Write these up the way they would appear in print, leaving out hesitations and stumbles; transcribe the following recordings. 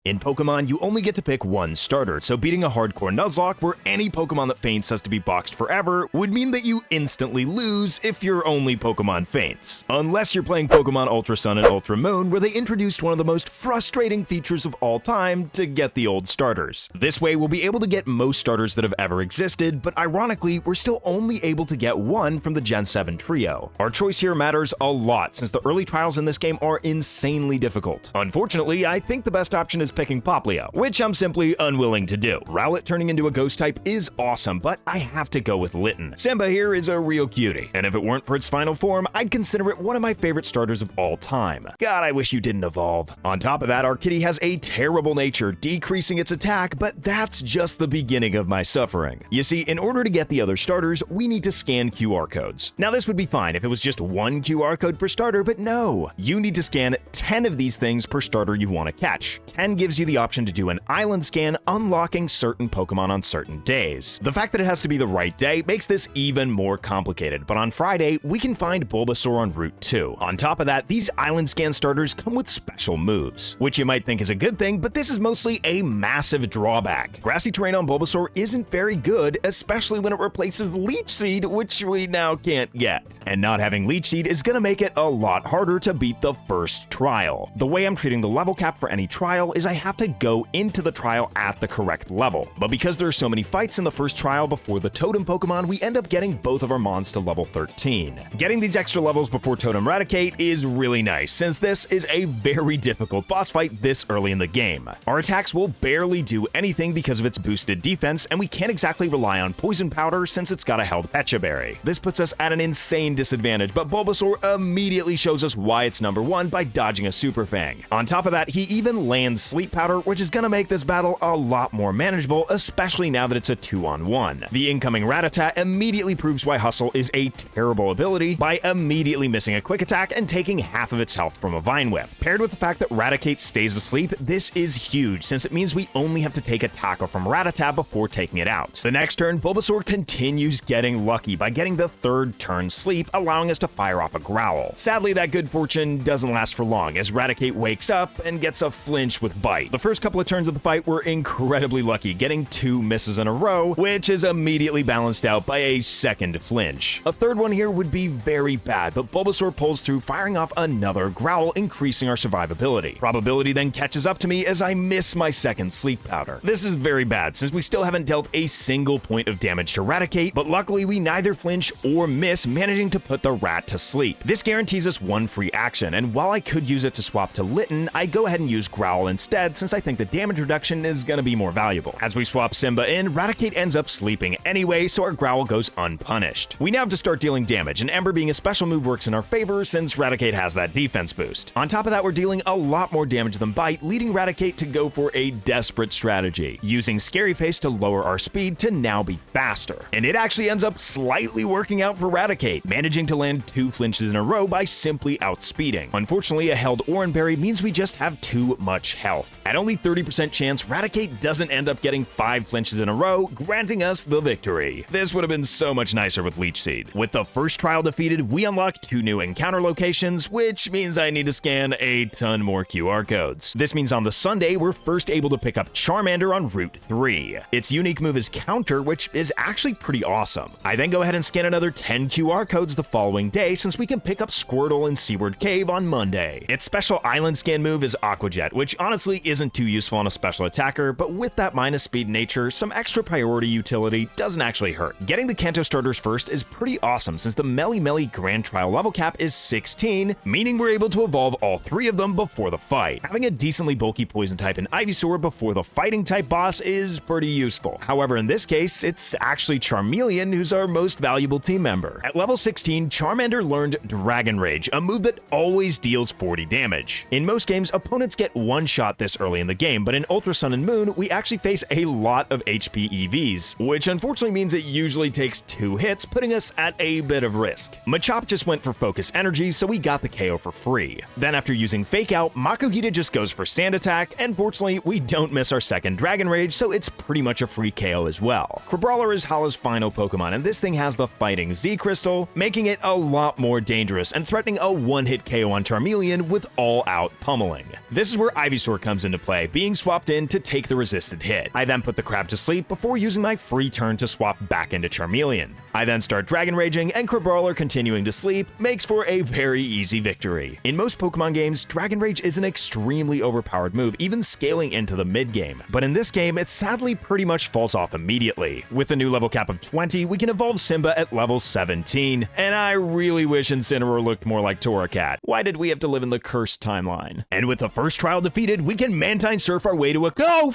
In Pokemon, you only get to pick one starter, so beating a Hardcore Nuzlocke where any Pokemon that faints has to be boxed forever would mean that you instantly lose if your only Pokemon faints. Unless you're playing Pokemon Ultra Sun and Ultra Moon, where they introduced one of the most frustrating features of all time to get the old starters. This way, we'll be able to get most starters that have ever existed, but ironically, we're still only able to get one from the Gen 7 trio. Our choice here matters a lot, since the early trials in this game are insanely difficult. Unfortunately, I think the best option is picking Popplio, which I'm simply unwilling to do. Rowlet turning into a ghost type is awesome, but I have to go with Litten. Simba here is a real cutie, and if it weren't for its final form, I'd consider it one of my favorite starters of all time. God, I wish you didn't evolve. On top of that, our kitty has a terrible nature, decreasing its attack, but that's just the beginning of my suffering. You see, in order to get the other starters, we need to scan QR codes. Now this would be fine if it was just one QR code per starter, but no. You need to scan 10 of these things per starter you want to catch. 10 gives you the option to do an island scan, unlocking certain Pokemon on certain days. The fact that it has to be the right day makes this even more complicated, but on Friday, we can find Bulbasaur on Route 2. On top of that, these island scan starters come with special moves, which you might think is a good thing, but this is mostly a massive drawback. Grassy terrain on Bulbasaur isn't very good, especially when it replaces Leech Seed, which we now can't get. And not having Leech Seed is gonna make it a lot harder to beat the first trial. The way I'm treating the level cap for any trial is I have to go into the trial at the correct level. But because there are so many fights in the first trial before the Totem Pokemon, we end up getting both of our Mons to level 13. Getting these extra levels before Totem Raticate is really nice, since this is a very difficult boss fight this early in the game. Our attacks will barely do anything because of its boosted defense, and we can't exactly rely on Poison Powder since it's got a held Pecha Berry. This puts us at an insane disadvantage, but Bulbasaur immediately shows us why it's number one by dodging a Super Fang. On top of that, he even lands Sleep Powder, which is gonna make this battle a lot more manageable, especially now that it's a 2-on-1. The incoming Rattata immediately proves why Hustle is a terrible ability by immediately missing a quick attack and taking half of its health from a Vine Whip. Paired with the fact that Raticate stays asleep, this is huge since it means we only have to take a tackle from Rattata before taking it out. The next turn, Bulbasaur continues getting lucky by getting the third turn sleep, allowing us to fire off a Growl. Sadly, that good fortune doesn't last for long as Raticate wakes up and gets a flinch with Bite. The first couple of turns of the fight were incredibly lucky, getting 2 misses in a row, which is immediately balanced out by a second flinch. A third one here would be very bad, but Bulbasaur pulls through, firing off another Growl, increasing our survivability. Probability then catches up to me as I miss my second Sleep Powder. This is very bad since we still haven't dealt a single point of damage to Raticate, but luckily we neither flinch or miss, managing to put the rat to sleep. This guarantees us one free action, and while I could use it to swap to Litten, I go ahead and use Growl instead since I think the damage reduction is gonna be more valuable. As we swap Simba in, Raticate ends up sleeping anyway, so our Growl goes unpunished. We now have to start dealing damage, and Ember being a special move works in our favor since Raticate has that defense boost. On top of that, we're dealing a lot more damage than Bite, leading Raticate to go for a desperate strategy, using Scary Face to lower our speed to now be faster. And it actually ends up slightly working out for Raticate, managing to land 2 flinches in a row by simply outspeeding. Unfortunately, a held Oran Berry means we just have too much health. At only 30% chance, Raticate doesn't end up getting 5 flinches in a row, granting us the victory. This would have been so much nicer with Leech Seed. With the first trial defeated, we unlock 2 new encounter locations, which means I need to scan a ton more QR codes. This means on the Sunday, we're first able to pick up Charmander on Route 3. Its unique move is Counter, which is actually pretty awesome. I then go ahead and scan another 10 QR codes the following day since we can pick up Squirtle in Seaward Cave on Monday. Its special island scan move is Aqua Jet, which honestly isn't too useful on a special attacker, but with that minus speed nature, some extra priority utility doesn't actually hurt. Getting the Kanto starters first is pretty awesome since the Meli Grand Trial level cap is 16, meaning we're able to evolve all 3 of them before the fight. Having a decently bulky poison type in Ivysaur before the fighting type boss is pretty useful. However, in this case, it's actually Charmeleon who's our most valuable team member. At level 16, Charmander learned Dragon Rage, a move that always deals 40 damage. In most games, opponents get one shot this early in the game, but in Ultra Sun and Moon, we actually face a lot of HP EVs, which unfortunately means it usually takes 2 hits, putting us at a bit of risk. Machop just went for Focus Energy, so we got the KO for free. Then after using Fake Out, Makuhita just goes for Sand Attack, and fortunately, we don't miss our second Dragon Rage, so it's pretty much a free KO as well. Crabrawler is Hala's final Pokemon, and this thing has the Fighting Z Crystal, making it a lot more dangerous and threatening a one-hit KO on Charmeleon with all-out pummeling. This is where Ivysaur comes comes into play, being swapped in to take the resisted hit. I then put the crab to sleep before using my free turn to swap back into Charmeleon. I then start Dragon Raging, and Crabrawler continuing to sleep makes for a very easy victory. In most Pokemon games, Dragon Rage is an extremely overpowered move, even scaling into the mid-game. But in this game, it sadly pretty much falls off immediately. With a new level cap of 20, we can evolve Simba at level 17, and I really wish Incineroar looked more like Torracat. Why did we have to live in the cursed timeline? And with the first trial defeated, we can Mantine Surf our way to a go.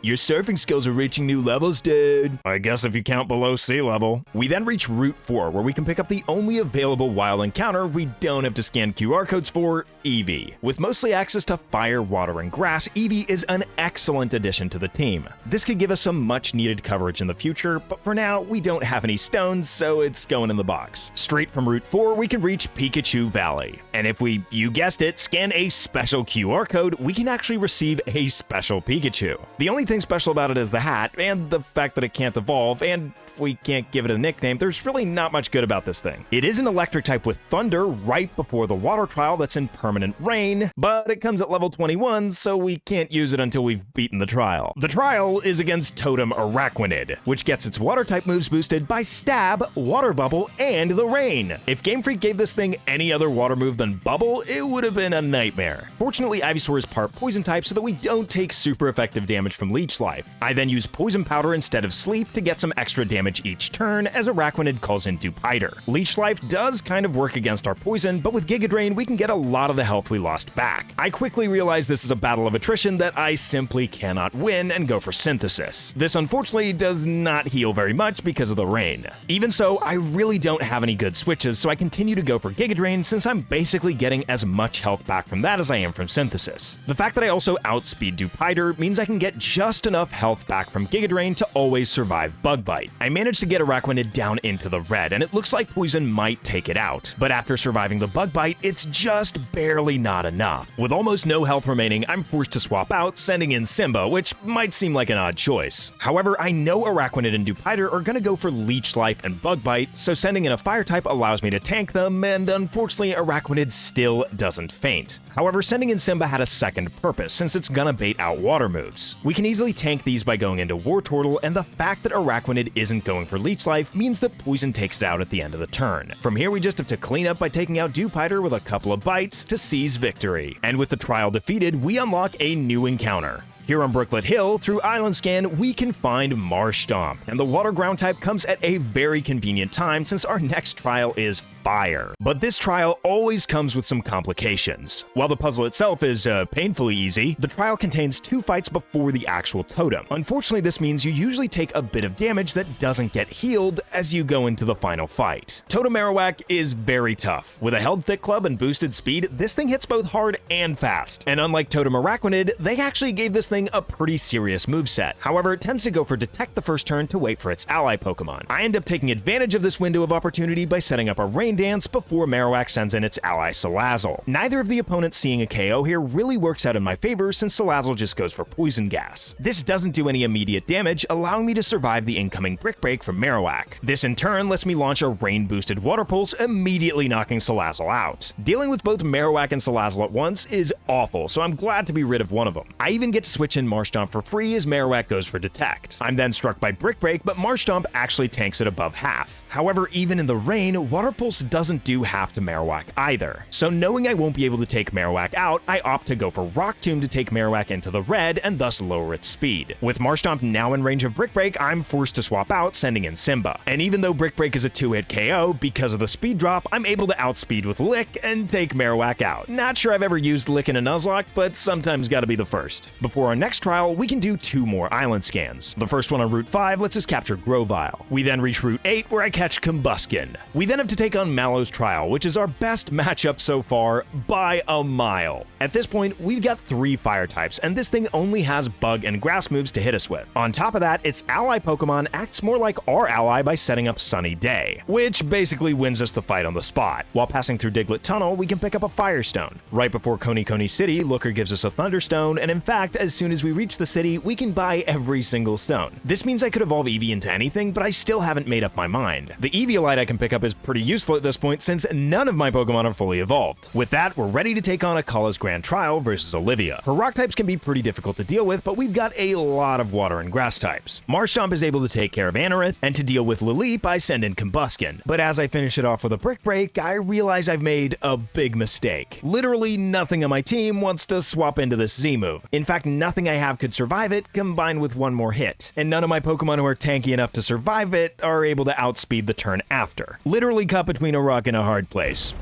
Your surfing skills are reaching new levels, dude. I guess if you count below sea level. We then reach Route 4, where we can pick up the only available wild encounter we don't have to scan QR codes for, Eevee. With mostly access to fire, water, and grass, Eevee is an excellent addition to the team. This could give us some much needed coverage in the future, but for now, we don't have any stones, so it's going in the box. Straight from Route 4, we can reach Pikachu Valley. And if we, you guessed it, scan a special QR code, we can actually receive a special Pikachu. The only thing special about it is the hat, and the fact that it can't evolve, and we can't give it a nickname. There's really not much good about this thing. It is an electric type with Thunder right before the water trial that's in permanent rain, but it comes at level 21, so we can't use it until we've beaten the trial. The trial is against Totem Arachnid, which gets its water type moves boosted by Stab, Water Bubble, and the Rain. If Game Freak gave this thing any other water move than Bubble, it would have been a nightmare. Fortunately, Ivysaur is part poison type so that we don't take super effective damage from Leech Life. I then use Poison Powder instead of Sleep to get some extra damage each turn as Arachnid calls in Dupiter. Leech Life does kind of work against our poison, but with Giga Drain we can get a lot of the health we lost back. I quickly realize this is a battle of attrition that I simply cannot win and go for Synthesis. This unfortunately does not heal very much because of the rain. Even so, I really don't have any good switches, so I continue to go for Giga Drain since I'm basically getting as much health back from that as I am from Synthesis. The fact that I also outspeed Dupiter means I can get just enough health back from Giga Drain to always survive Bug Bite. I managed to get Arachnid down into the red, and it looks like poison might take it out. But after surviving the Bug Bite, it's just barely not enough. With almost no health remaining, I'm forced to swap out, sending in Simba, which might seem like an odd choice. However, I know Arachnid and Dupiter are gonna go for Leech Life and Bug Bite, so sending in a fire type allows me to tank them, and unfortunately Arachnid still doesn't faint. However, sending in Simba had a second purpose, since it's gonna bait out water moves. We can easily tank these by going into Wartortle, and the fact that Arachnid isn't going for Leech Life means that Poison takes it out at the end of the turn. From here, we just have to clean up by taking out Dupiter with a couple of bites to seize victory. And with the trial defeated, we unlock a new encounter. Here on Brooklet Hill, through Island Scan, we can find Marshtomp, and the Water Ground type comes at a very convenient time since our next trial is Fire. But this trial always comes with some complications. While the puzzle itself is painfully easy, the trial contains 2 fights before the actual totem. Unfortunately, this means you usually take a bit of damage that doesn't get healed as you go into the final fight. Totem Marowak is very tough. With a held thick club and boosted speed, this thing hits both hard and fast. And unlike Totem Arachnid, they actually gave this thing a pretty serious moveset. However, it tends to go for Detect the first turn to wait for its ally Pokemon. I end up taking advantage of this window of opportunity by setting up a Rain Dance before Marowak sends in its ally Salazzle. Neither of the opponents seeing a KO here really works out in my favor since Salazzle just goes for Poison Gas. This doesn't do any immediate damage, allowing me to survive the incoming Brick Break from Marowak. This in turn lets me launch a rain-boosted Water Pulse, immediately knocking Salazzle out. Dealing with both Marowak and Salazzle at once is awful, so I'm glad to be rid of one of them. I even get to switch in Marshtomp for free as Marowak goes for Detect. I'm then struck by Brick Break, but Marshtomp actually tanks it above half. However, even in the rain, Water Pulse doesn't do half to Marowak either. So knowing I won't be able to take Marowak out, I opt to go for Rock Tomb to take Marowak into the red and thus lower its speed. With Marshtomp now in range of Brick Break, I'm forced to swap out, sending in Simba. And even though Brick Break is a 2-hit KO, because of the speed drop, I'm able to outspeed with Lick and take Marowak out. Not sure I've ever used Lick in a Nuzlocke, but sometimes gotta be the first. Before our next trial, we can do 2 more island scans. The first one on Route 5 lets us capture Grovyle. We then reach Route 8 where I catch Combuskin. We then have to take on Mallow's Trial, which is our best matchup so far by a mile. At this point, we've got 3 fire types, and this thing only has bug and grass moves to hit us with. On top of that, its ally Pokemon acts more like our ally by setting up Sunny Day, which basically wins us the fight on the spot. While passing through Diglett Tunnel, we can pick up a Firestone. Right before Coney City, Looker gives us a Thunderstone, and in fact, as soon as we reach the city, we can buy every single stone. This means I could evolve Eevee into anything, but I still haven't made up my mind. The Eviolite I can pick up is pretty useful, at this point since none of my Pokemon are fully evolved. With that, we're ready to take on Akala's Grand Trial versus Olivia. Her rock types can be pretty difficult to deal with, but we've got a lot of water and grass types. Marshtomp is able to take care of Anorith, and to deal with Lileep, I send in Combusken. But as I finish it off with a Brick Break, I realize I've made a big mistake. Literally nothing on my team wants to swap into this Z move. In fact, nothing I have could survive it, combined with one more hit. And none of my Pokemon who are tanky enough to survive it are able to outspeed the turn after. Literally caught between a rock and a hard place.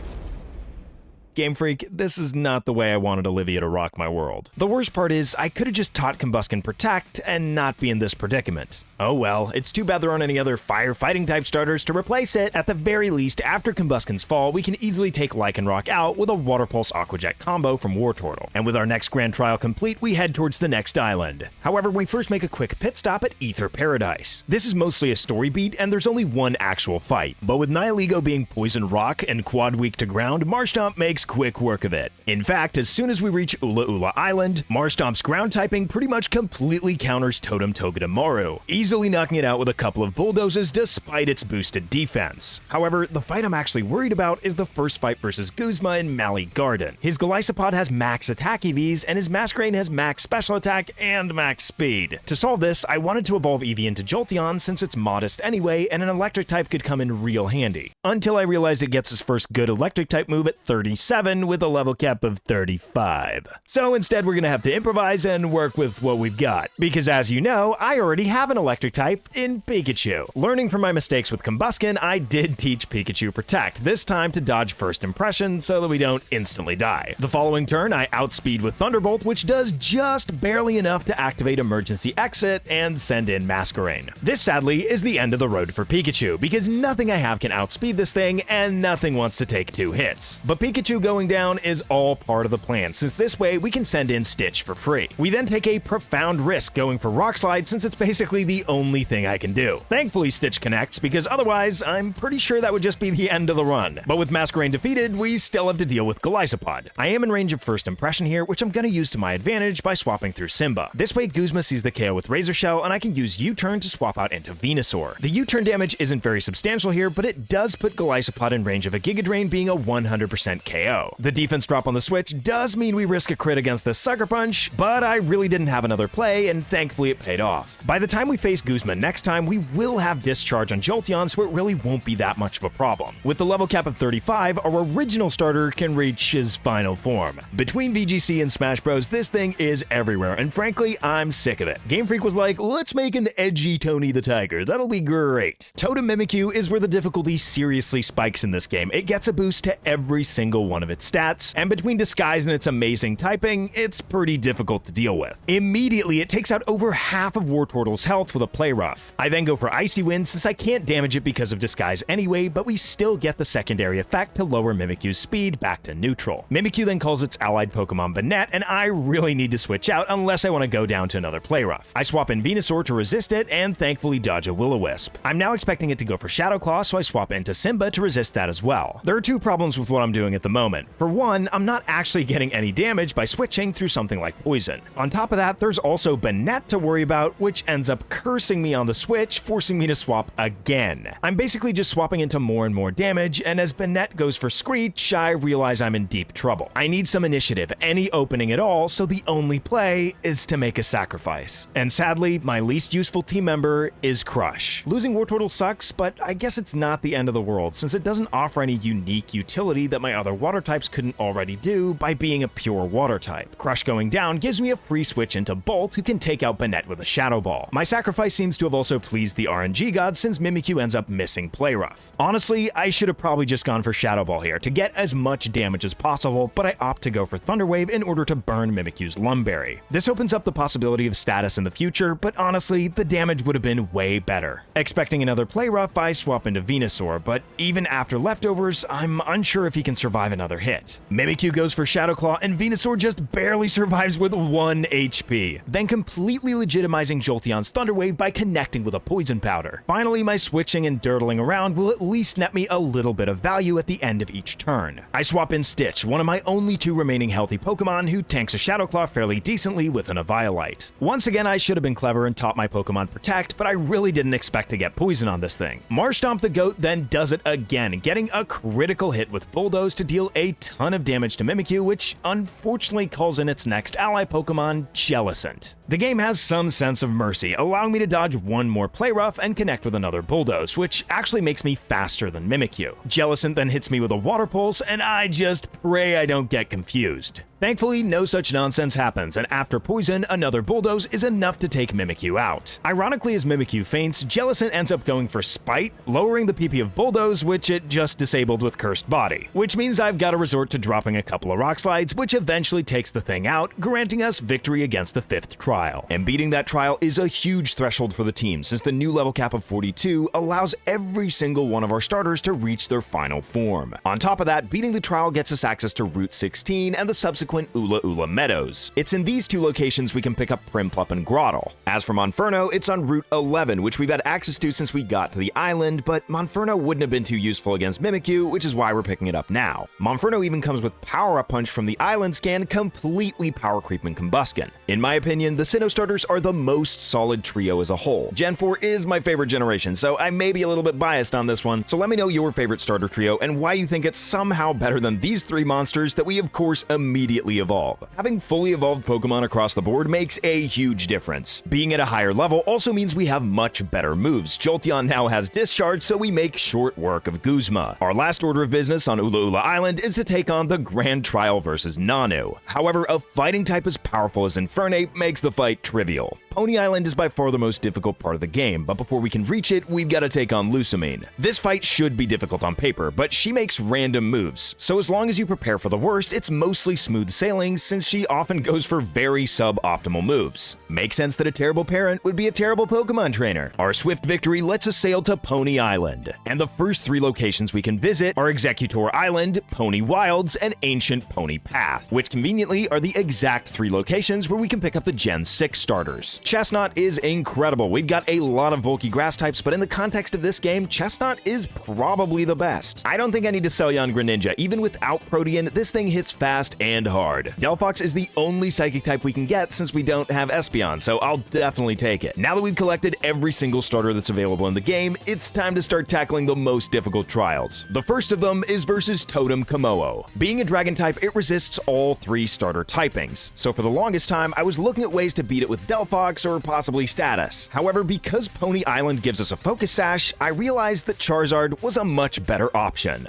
Game Freak, this is not the way I wanted Olivia to rock my world. The worst part is, I could have just taught Combusken Protect and not be in this predicament. Oh well, it's too bad there aren't any other fire-fighting type starters to replace it. At the very least, after Combusken's fall, we can easily take Lycanroc out with a Water Pulse Aqua Jet combo from Wartortle. And with our next Grand Trial complete, we head towards the next island. However, we first make a quick pit stop at Ether Paradise. This is mostly a story beat, and there's only one actual fight. But with Nihilego being Poison Rock and Quad weak to ground, Marshtomp makes quick work of it. In fact, as soon as we reach Ula'ula Island, Marshtomp's ground typing pretty much completely counters Totem Togedemaru, easily knocking it out with a couple of bulldozes despite its boosted defense. However, the fight I'm actually worried about is the first fight versus Guzma in Mali Garden. His Golisopod has max attack EVs, and his Masquerain has max special attack and max speed. To solve this, I wanted to evolve Eevee into Jolteon since it's modest anyway, and an electric type could come in real handy. Until I realized it gets its first good electric type move at 37 with a level cap of 35. So instead we're gonna have to improvise and work with what we've got. Because as you know, I already have an electric type in Pikachu. Learning from my mistakes with Combusken, I did teach Pikachu Protect, this time to dodge first impression so that we don't instantly die. The following turn, I outspeed with Thunderbolt, which does just barely enough to activate Emergency Exit and send in Masquerain. This sadly is the end of the road for Pikachu, because nothing I have can outspeed this thing, and nothing wants to take 2 hits. But Pikachu going down is all part of the plan, since this way we can send in Stitch for free. We then take a profound risk going for Rock Slide, since it's basically the only thing I can do. Thankfully Stitch connects, because otherwise I'm pretty sure that would just be the end of the run. But with Masquerain defeated, we still have to deal with Golisopod. I am in range of first impression here, which I'm gonna use to my advantage by swapping through Simba. This way Guzma sees the KO with Razor Shell, and I can use U-turn to swap out into Venusaur. The U-turn damage isn't very substantial here, but it does put Golisopod in range of a Giga Drain being a 100% KO. The defense drop on the switch does mean we risk a crit against the Sucker Punch, but I really didn't have another play, and thankfully it paid off. By the time we face Guzma next time, we will have Discharge on Jolteon, so it really won't be that much of a problem. With the level cap of 35, our original starter can reach his final form. Between VGC and Smash Bros, this thing is everywhere, and frankly, I'm sick of it. Game Freak was like, let's make an edgy Tony the Tiger, that'll be great. Totem Mimikyu is where the difficulty seriously spikes in this game. It gets a boost to every single one of its stats, and between Disguise and its amazing typing, it's pretty difficult to deal with. Immediately, it takes out over half of Wartortle's health with a Play Rough. I then go for Icy Wind since I can't damage it because of Disguise anyway, but we still get the secondary effect to lower Mimikyu's speed back to neutral. Mimikyu then calls its allied Pokemon Banette, and I really need to switch out unless I want to go down to another Play Rough. I swap in Venusaur to resist it, and thankfully dodge a Will-O-Wisp. I'm now expecting it to go for Shadow Claw, so I swap into Simba to resist that as well. There are 2 problems with what I'm doing at the moment. For one, I'm not actually getting any damage by switching through something like Poison. On top of that, there's also Banette to worry about, which ends up cursing me on the switch, forcing me to swap again. I'm basically just swapping into more and more damage, and as Banette goes for Screech, I realize I'm in deep trouble. I need some initiative, any opening at all, so the only play is to make a sacrifice. And sadly, my least useful team member is Crush. Losing Wartortle sucks, but I guess it's not the end of the world, since it doesn't offer any unique utility that my other water types couldn't already do by being a pure water type. Crush going down gives me a free switch into Bolt, who can take out Banette with a Shadow Ball. My sacrifice seems to have also pleased the RNG gods, since Mimikyu ends up missing Play Rough. Honestly, I should have probably just gone for Shadow Ball here to get as much damage as possible, but I opt to go for Thunder Wave in order to burn Mimikyu's Lumberry. This opens up the possibility of status in the future, but honestly, the damage would have been way better. Expecting another Play Rough, I swap into Venusaur, but even after leftovers, I'm unsure if he can survive another another hit. Mimikyu goes for Shadow Claw, and Venusaur just barely survives with 1 HP, then completely legitimizing Jolteon's Thunder Wave by connecting with a Poison Powder. Finally, my switching and dirtling around will at least net me a little bit of value at the end of each turn. I swap in Stitch, one of my only 2 remaining healthy Pokemon, who tanks a Shadow Claw fairly decently with an Eviolite. Once again, I should have been clever and taught my Pokemon Protect, but I really didn't expect to get poison on this thing. Marshtomp the Goat then does it again, getting a critical hit with Bulldoze to deal a ton of damage to Mimikyu, which unfortunately calls in its next ally Pokemon, Jellicent. The game has some sense of mercy, allowing me to dodge one more Play Rough and connect with another Bulldoze, which actually makes me faster than Mimikyu. Jellicent then hits me with a Water Pulse, and I just pray I don't get confused. Thankfully, no such nonsense happens, and after Poison, another Bulldoze is enough to take Mimikyu out. Ironically, as Mimikyu faints, Jellicent ends up going for Spite, lowering the PP of Bulldoze, which it just disabled with Cursed Body, which means I've got to resort to dropping a couple of Rock Slides, which eventually takes the thing out, granting us victory against the 5th trial. And beating that trial is a huge threshold for the team, since the new level cap of 42 allows every single one of our starters to reach their final form. On top of that, beating the trial gets us access to Route 16 and the subsequent Ula'ula Meadows. It's in these 2 locations we can pick up Primplup and Grottle. As for Monferno, it's on Route 11, which we've had access to since we got to the island, but Monferno wouldn't have been too useful against Mimikyu, which is why we're picking it up now. Monferno even comes with Power Up Punch from the island scan, completely power creeping Combusken. In my opinion, the Sinnoh starters are the most solid trio as a whole. Gen 4 is my favorite generation, so I may be a little bit biased on this one, so let me know your favorite starter trio and why you think it's somehow better than these 3 monsters that we of course immediately evolve. Having fully evolved Pokemon across the board makes a huge difference. Being at a higher level also means we have much better moves. Jolteon now has Discharge, so we make short work of Guzma. Our last order of business on Ula'ula Island is to take on the Grand Trial versus Nanu. However, a fighting type as powerful as Infernape makes the fight trivial. Pony Island is by far the most difficult part of the game, but before we can reach it, we've got to take on Lusamine. This fight should be difficult on paper, but she makes random moves, so as long as you prepare for the worst, it's mostly smooth sailing since she often goes for very suboptimal moves. Makes sense that a terrible parent would be a terrible Pokemon trainer. Our swift victory lets us sail to Pony Island, and the first 3 locations we can visit are Executor Island, Pony Wilds, and Ancient Pony Path, which conveniently are the exact 3 locations where we can pick up the Gen 6 starters. Chestnut is incredible. We've got a lot of bulky grass types, but in the context of this game, Chestnut is probably the best. I don't think I need to sell you on Greninja. Even without Protean, this thing hits fast and hard. Delphox is the only psychic type we can get since we don't have Espeon, so I'll definitely take it. Now that we've collected every single starter that's available in the game, it's time to start tackling the most difficult trials. The first of them is versus Totem Komodo. Being a dragon type, it resists all 3 starter typings, so for the longest time, I was looking at ways to beat it with Delphox or possibly Status. However, because Pony Island gives us a Focus Sash, I realized that Charizard was a much better option.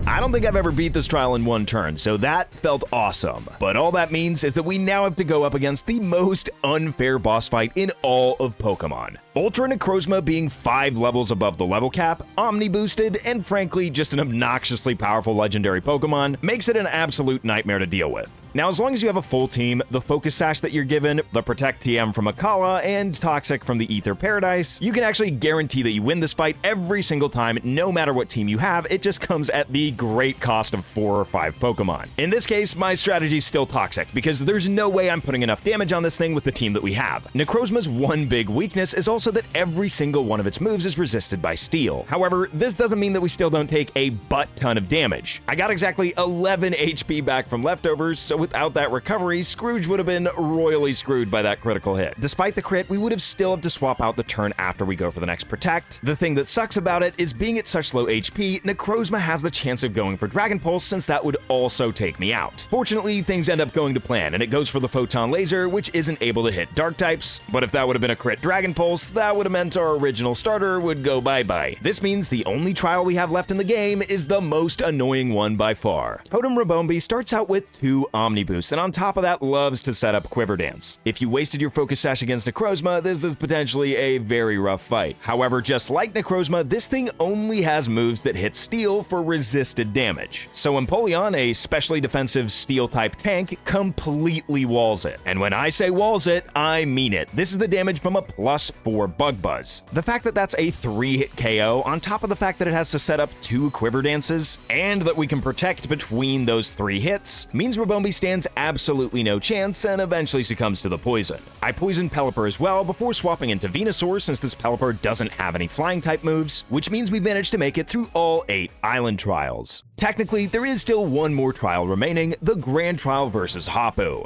I don't think I've ever beat this trial in 1 turn, so that felt awesome. But all that means is that we now have to go up against the most unfair boss fight in all of Pokemon. Ultra Necrozma being 5 levels above the level cap, omni-boosted, and frankly just an obnoxiously powerful legendary Pokemon makes it an absolute nightmare to deal with. Now, as long as you have a full team, the Focus Sash that you're given, the Protect TM from Akala, and Toxic from the Ether Paradise, you can actually guarantee that you win this fight every single time, no matter what team you have. It just comes at the great cost of 4 or 5 Pokemon. In this case, my strategy is still Toxic, because there's no way I'm putting enough damage on this thing with the team that we have. Necrozma's one big weakness is also that every single one of its moves is resisted by Steel. However, this doesn't mean that we still don't take a butt ton of damage. I got exactly 11 HP back from leftovers, so without that recovery, Scrooge would have been royally screwed by that critical hit. Despite the crit, we would have still have to swap out the turn after we go for the next Protect. The thing that sucks about it is being at such low HP, Necrozma has the chance of going for Dragon Pulse, since that would also take me out. Fortunately, things end up going to plan, and it goes for the Photon Laser, which isn't able to hit Dark types, but if that would have been a crit Dragon Pulse, that would have meant our original starter would go bye-bye. This means the only trial we have left in the game is the most annoying one by far. Totem Rabombi starts out with 2 Omni Boosts, and on top of that loves to set up Quiver Dance. If you wasted your Focus Sash against Necrozma, this is potentially a very rough fight. However, just like Necrozma, this thing only has moves that hit Steel for resistance wasted damage. So Empoleon, a specially defensive steel-type tank, completely walls it. And when I say walls it, I mean it. This is the damage from a +4 Bug Buzz. The fact that that's a 3-hit KO, on top of the fact that it has to set up 2 Quiver Dances, and that we can protect between those 3 hits, means Ribombee stands absolutely no chance and eventually succumbs to the poison. I poisoned Pelipper as well before swapping into Venusaur since this Pelipper doesn't have any flying-type moves, which means we've managed to make it through all 8 island trials. Technically, there is still one more trial remaining, the Grand Trial versus Hapu.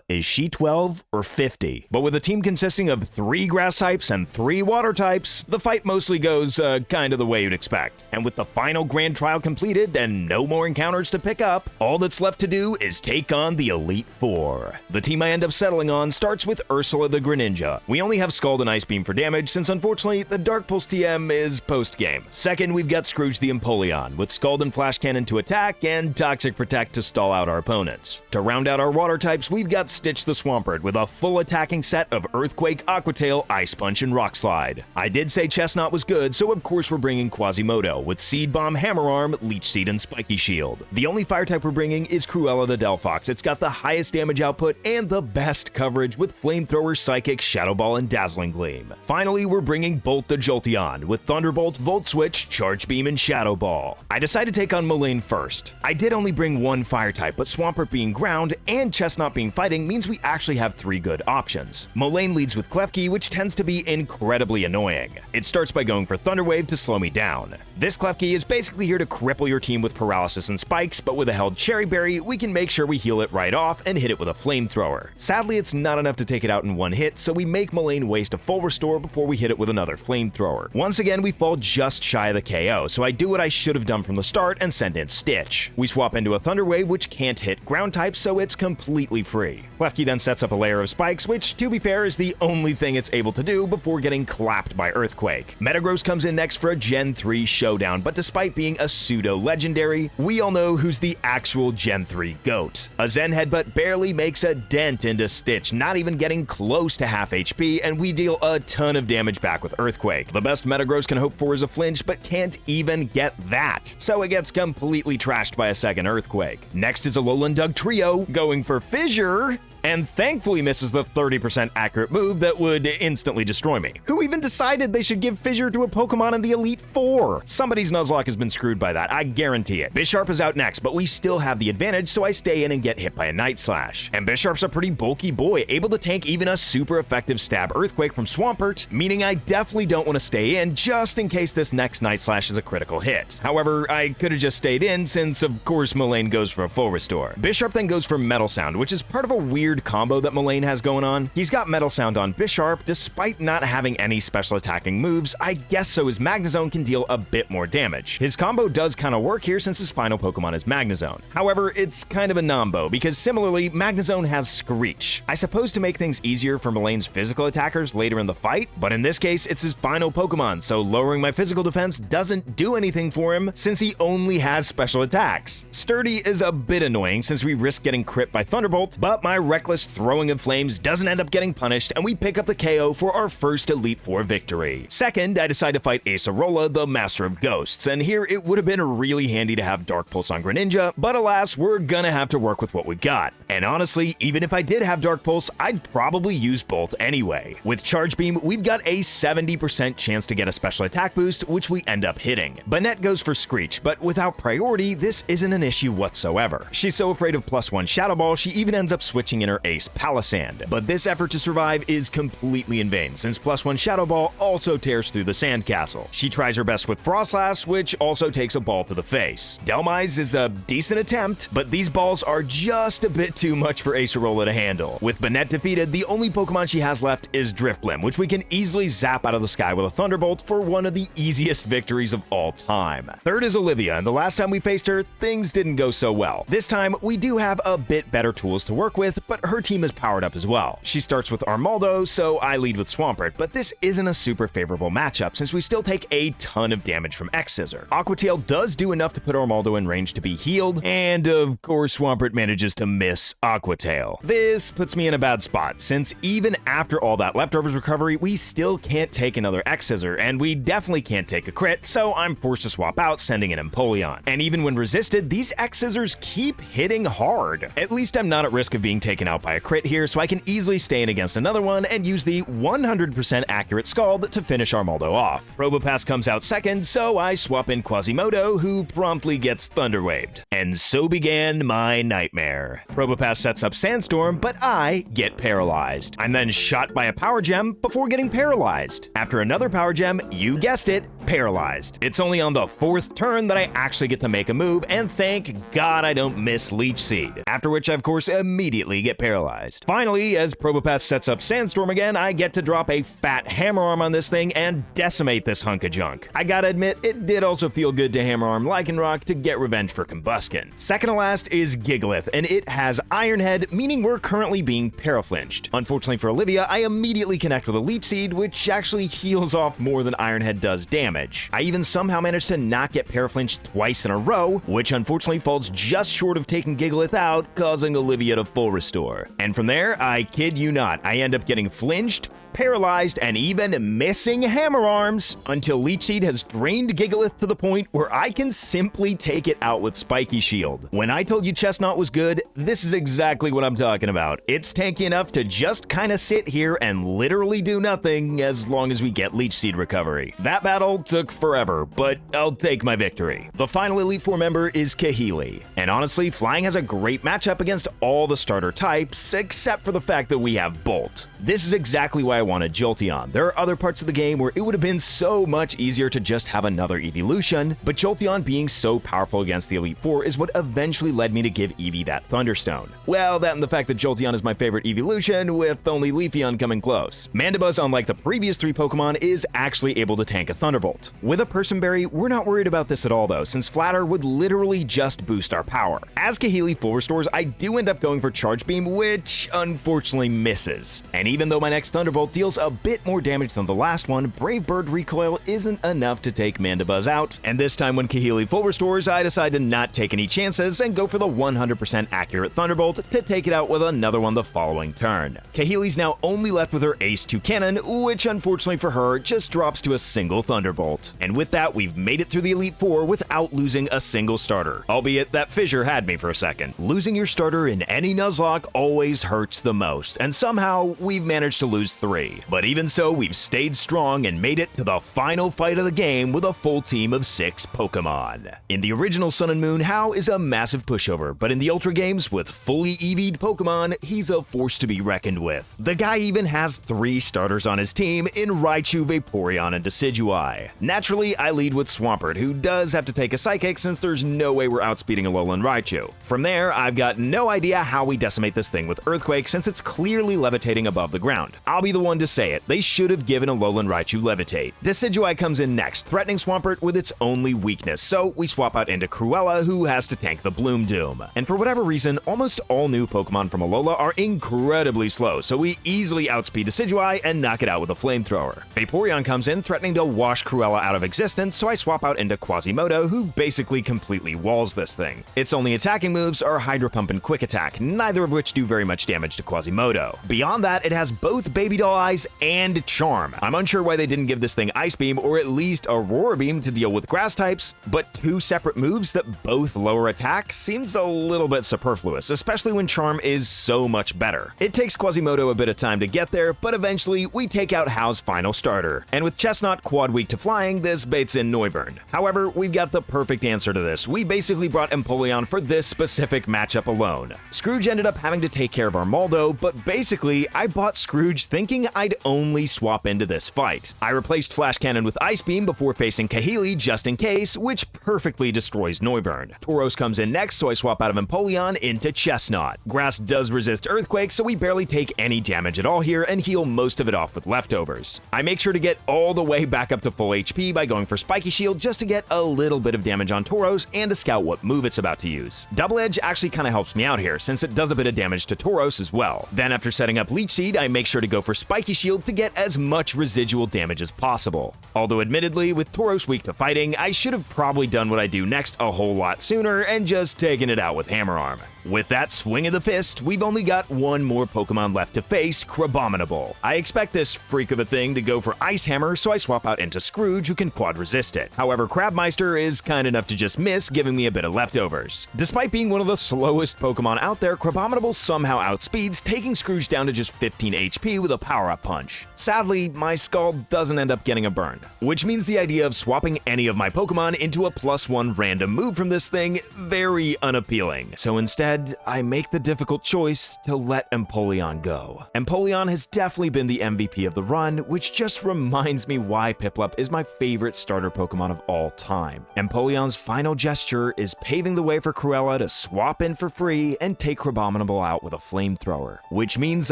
Is she 12 or 50? But with a team consisting of 3 grass types and 3 water types, the fight mostly goes kind of the way you'd expect. And with the final Grand Trial completed and no more encounters to pick up, all that's left to do is take on the Elite Four. The team I end up settling on starts with Ursula the Greninja. We only have Scald and Ice Beam for damage since unfortunately the Dark Pulse TM is post-game. Second, we've got Scrooge the Empoleon with Scald and Flash Cannon to attack and Toxic Protect to stall out our opponents. To round out our water types, we've got Stitch the Swampert with a full attacking set of Earthquake, Aqua Tail, Ice Punch, and Rock Slide. I did say Chestnut was good, so of course we're bringing Quasimodo with Seed Bomb, Hammer Arm, Leech Seed, and Spiky Shield. The only fire type we're bringing is Cruella the Delphox. It's got the highest damage output and the best coverage with Flamethrower, Psychic, Shadow Ball, and Dazzling Gleam. Finally, we're bringing Bolt the Jolteon with Thunderbolt, Volt Switch, Charge Beam, and Shadow Ball. I decided to take on Mullane first. I did only bring 1 fire type, but Swampert being ground and Chestnut being fighting means we actually have 3 good options. Mullane leads with Klefki, which tends to be incredibly annoying. It starts by going for Thunder Wave to slow me down. This Klefki is basically here to cripple your team with paralysis and spikes, but with a held Cherry Berry, we can make sure we heal it right off and hit it with a Flamethrower. Sadly, it's not enough to take it out in 1 hit, so we make Mullane waste a full restore before we hit it with another Flamethrower. Once again, we fall just shy of the KO, so I do what I should have done from the start and send in Stitch. We swap into a Thunder Wave, which can't hit ground types, so it's completely free. Klefki then sets up a layer of spikes, which, to be fair, is the only thing it's able to do before getting clapped by Earthquake. Metagross comes in next for a Gen 3 showdown, but despite being a pseudo-legendary, we all know who's the actual Gen 3 GOAT. A Zen Headbutt barely makes a dent into Stitch, not even getting close to half HP, and we deal a ton of damage back with Earthquake. The best Metagross can hope for is a flinch, but can't even get that, so it gets completely trashed by a second Earthquake. Next is a Alolan Dugtrio going for Fissure, and thankfully misses the 30% accurate move that would instantly destroy me. Who even decided they should give Fissure to a Pokemon in the Elite Four? Somebody's Nuzlocke has been screwed by that, I guarantee it. Bisharp is out next, but we still have the advantage, so I stay in and get hit by a Night Slash. And Bisharp's a pretty bulky boy, able to tank even a super effective stab Earthquake from Swampert, meaning I definitely don't want to stay in just in case this next Night Slash is a critical hit. However, I could have just stayed in since of course Mullane goes for a full restore. Bisharp then goes for Metal Sound, which is part of a weird combo that Mullane has going on. He's got Metal Sound on Bisharp despite not having any special attacking moves, I guess so his Magnezone can deal a bit more damage. His combo does kind of work here since his final Pokemon is Magnezone. However, it's kind of a nombo because similarly, Magnezone has Screech. I suppose to make things easier for Mullane's physical attackers later in the fight, but in this case, it's his final Pokemon, so lowering my physical defense doesn't do anything for him since he only has special attacks. Sturdy is a bit annoying since we risk getting crit by Thunderbolt, but my reckless throwing of flames doesn't end up getting punished and we pick up the KO for our first Elite Four victory. Second, I decide to fight Acerola, the Master of Ghosts, and here it would have been really handy to have Dark Pulse on Greninja, but alas, we're gonna have to work with what we've got. And honestly, even if I did have Dark Pulse, I'd probably use Bolt anyway. With Charge Beam, we've got a 70% chance to get a special attack boost, which we end up hitting. Banette goes for Screech, but without priority, this isn't an issue whatsoever. She's so afraid of +1 Shadow Ball, she even ends up switching in her ace Palisand. But this effort to survive is completely in vain, since +1 Shadow Ball also tears through the sandcastle. She tries her best with Frostlass, which also takes a ball to the face. Delmise is a decent attempt, but these balls are just a bit too much for Acerola to handle. With Banette defeated, the only Pokemon she has left is Drifblim, which we can easily zap out of the sky with a Thunderbolt for one of the easiest victories of all time. Third is Olivia, and the last time we faced her, things didn't go so well. This time, we do have a bit better tools to work with, but but her team is powered up as well. She starts with Armaldo, so I lead with Swampert, but this isn't a super favorable matchup since we still take a ton of damage from X-Scissor. Aqua Tail does do enough to put Armaldo in range to be healed, and of course Swampert manages to miss Aqua Tail. This puts me in a bad spot, since even after all that leftovers recovery, we still can't take another X-Scissor, and we definitely can't take a crit, so I'm forced to swap out, sending in Empoleon. And even when resisted, these X-Scissors keep hitting hard. At least I'm not at risk of being taken out by a crit here, so I can easily stay in against another one and use the 100% accurate Scald to finish Armaldo off. Probopass comes out second, so I swap in Quasimodo, who promptly gets Thunderwaved. And so began my nightmare. Probopass sets up Sandstorm, but I get paralyzed. I'm then shot by a Power Gem before getting paralyzed. After another Power Gem, you guessed it, paralyzed. It's only on the 4th turn that I actually get to make a move, and thank God I don't miss Leech Seed, after which I of course immediately get paralyzed. Finally, as Probopass sets up Sandstorm again, I get to drop a fat Hammer Arm on this thing and decimate this hunk of junk. I gotta admit, it did also feel good to Hammer Arm Lycanroc to get revenge for Combuskin. Second to last is Gigalith, and it has Iron Head, meaning we're currently being paraflinched. Unfortunately for Olivia, I immediately connect with a Leech Seed, which actually heals off more than Iron Head does damage. I even somehow managed to not get paraflinched twice in a row, which unfortunately falls just short of taking Gigalith out, causing Olivia to full restore. And from there, I kid you not, I end up getting flinched, paralyzed, and even missing Hammer Arms until Leech Seed has drained Gigalith to the point where I can simply take it out with Spiky Shield. When I told you Chestnut was good, this is exactly what I'm talking about. It's tanky enough to just kinda sit here and literally do nothing as long as we get Leech Seed recovery. That battle took forever, but I'll take my victory. The final Elite Four member is Kahili, and honestly, Flying has a great matchup against all the starter types, except for the fact that we have Bolt. This is exactly why I wanted Jolteon. There are other parts of the game where it would have been so much easier to just have another evolution, but Jolteon being so powerful against the Elite Four is what eventually led me to give Eevee that Thunderstone. Well, that and the fact that Jolteon is my favorite evolution, with only Leafeon coming close. Mandibuzz, unlike the previous 3 Pokemon, is actually able to tank a Thunderbolt. With a Person Berry, we're not worried about this at all though, since Flatter would literally just boost our power. As Kahili full restores, I do end up going for Charge Beam, which unfortunately misses. And even though my next Thunderbolt deals a bit more damage than the last one, Brave Bird Recoil isn't enough to take Mandibuzz out, and this time when Kahili full restores, I decide to not take any chances and go for the 100% accurate Thunderbolt to take it out with another one the following turn. Kahili's now only left with her Ace 2 cannon, which unfortunately for her just drops to a single Thunderbolt. And with that, we've made it through the Elite Four without losing a single starter, albeit that fissure had me for a second. Losing your starter in any Nuzlocke always hurts the most, and somehow we've managed to lose 3. But even so, we've stayed strong and made it to the final fight of the game with a full team of 6 Pokemon. In the original Sun and Moon, Hau is a massive pushover, but in the Ultra games with fully EV'd Pokemon, he's a force to be reckoned with. The guy even has 3 starters on his team in Raichu, Vaporeon, and Decidueye. Naturally, I lead with Swampert, who does have to take a Psychic since there's no way we're outspeeding Alolan Raichu. From there, I've got no idea how we decimate this thing with Earthquake since it's clearly levitating above the ground. I'll be the one to say it, they should have given Alolan Raichu Levitate. Decidueye comes in next, threatening Swampert with its only weakness, so we swap out into Cruella, who has to tank the Bloom Doom. And for whatever reason, almost all new Pokemon from Alola are incredibly slow, so we easily outspeed Decidueye and knock it out with a Flamethrower. Vaporeon comes in, threatening to wash Cruella out of existence, so I swap out into Quasimodo, who basically completely walls this thing. Its only attacking moves are Hydro Pump and Quick Attack, neither of which do very much damage to Quasimodo. Beyond that, it has both Baby Doll Eyes and Charm. I'm unsure why they didn't give this thing Ice Beam or at least Aurora Beam to deal with grass types, but 2 separate moves that both lower attack seems a little bit superfluous, especially when Charm is so much better. It takes Quasimodo a bit of time to get there, but eventually we take out Hau's final starter. And with Chestnut quad weak to flying, this baits in Noivern. However, we've got the perfect answer to this. We basically brought Empoleon for this specific matchup alone. Scrooge ended up having to take care of Armaldo, but basically, I bought Scrooge thinking I'd only swap into this fight. I replaced Flash Cannon with Ice Beam before facing Kahili just in case, which perfectly destroys Noivern. Tauros comes in next, so I swap out of Empoleon into Chestnut. Grass does resist Earthquake, so we barely take any damage at all here and heal most of it off with leftovers. I make sure to get all the way back up to full HP by going for Spiky Shield just to get a little bit of damage on Tauros and to scout what move it's about to use. Double Edge actually kinda helps me out here since it does a bit of damage damage to Tauros as well. Then after setting up Leech Seed, I make sure to go for Spiky Shield to get as much residual damage as possible. Although admittedly, with Tauros weak to fighting, I should have probably done what I do next a whole lot sooner and just taken it out with Hammer Arm. With that swing of the fist, we've only got one more Pokemon left to face, Crabominable. I expect this freak of a thing to go for Ice Hammer, so I swap out into Scrooge, who can quad resist it. However, Crabmeister is kind enough to just miss, giving me a bit of leftovers. Despite being one of the slowest Pokemon out there, Crabominable somehow outspeeds, taking Scrooge down to just 15 HP with a power-up punch. Sadly, my Scald doesn't end up getting a burn, which means the idea of swapping any of my Pokemon into a +1 random move from this thing, very unappealing. So instead, I make the difficult choice to let Empoleon go. Empoleon has definitely been the MVP of the run, which just reminds me why Piplup is my favorite starter Pokemon of all time. Empoleon's final gesture is paving the way for Cruella to swap in for free and take Crabominable out with a flamethrower, which means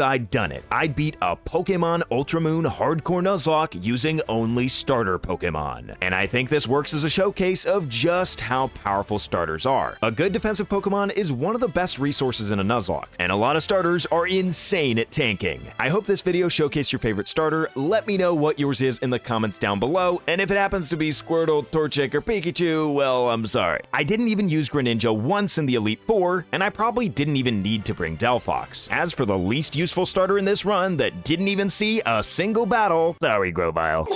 I'd done it. I'd beat a Pokemon Ultramoon Hardcore Nuzlocke using only starter Pokemon. And I think this works as a showcase of just how powerful starters are. A good defensive Pokemon is one of the best resources in a Nuzlocke, and a lot of starters are insane at tanking. I hope this video showcased your favorite starter. Let me know what yours is in the comments down below, and if it happens to be Squirtle, Torchic, or Pikachu, well, I'm sorry. I didn't even use Greninja once in the Elite Four, and I probably didn't even need to bring Delphox. As for the least useful starter in this run that didn't even see a single battle, sorry, Grovyle.